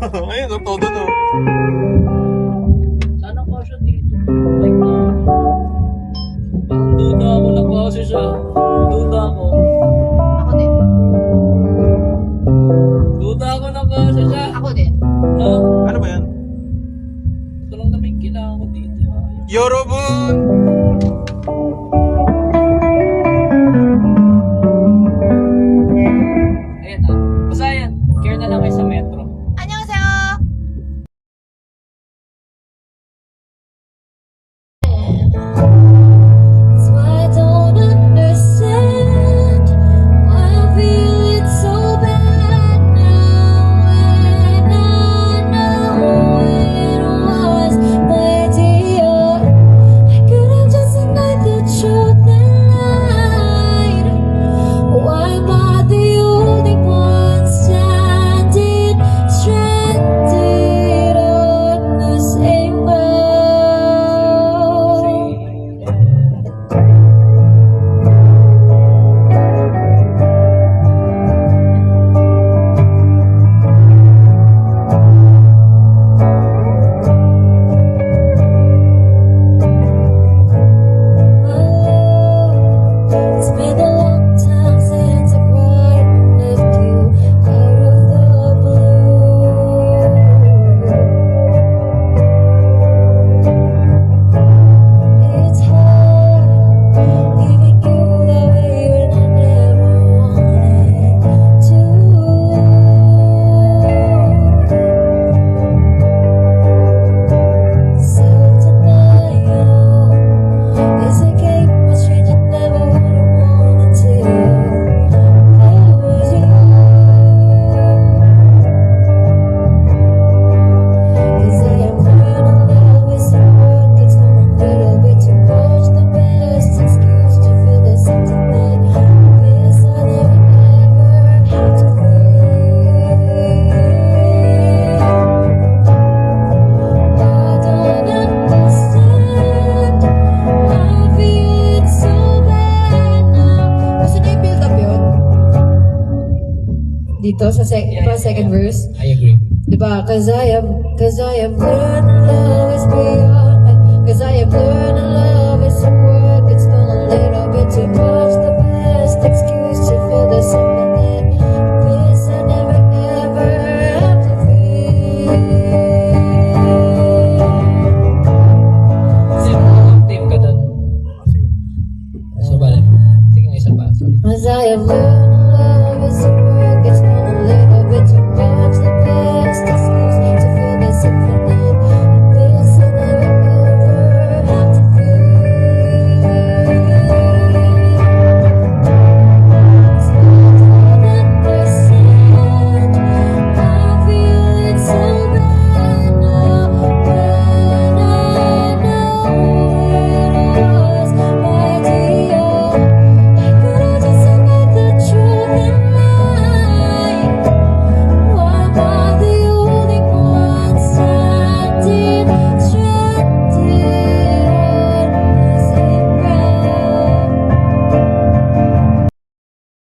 Ayun, no, todo no. Sana pa siya dito. Like na. Parang duda ako na kasi siya. Duda ako. Ako din. Duda ako na kasi siya. Ako din. No? Ano ba yan? Ito lang naman yung kailangan ko dito. Yorobun! Ayan ah. Basta yan. Care na lang kayo sa metro. 안녕하세요. That's why I don't understand why I feel it so bad now, when I know it was my idea. I could have just denied the truth and lied. Why am I the only one standing stranded on the same road? It's been a long time since I cried and left you out of the blue. It's hard leaving you that way when I never wanted to. Self-denial is a game a stranger never would have wanted to. It was you. 'Cause I am learning love is some work. It's gone a little bit too much. The best excuse to feel there's something like this I never ever had to feel. I don't understand why I feel it so bad now. Gusto niyo i-build up yun? Dito sa second verse? I agree. Diba? Cause I have learned love is beyond. Cause I have learned love is some work. It's gone a little bit too much.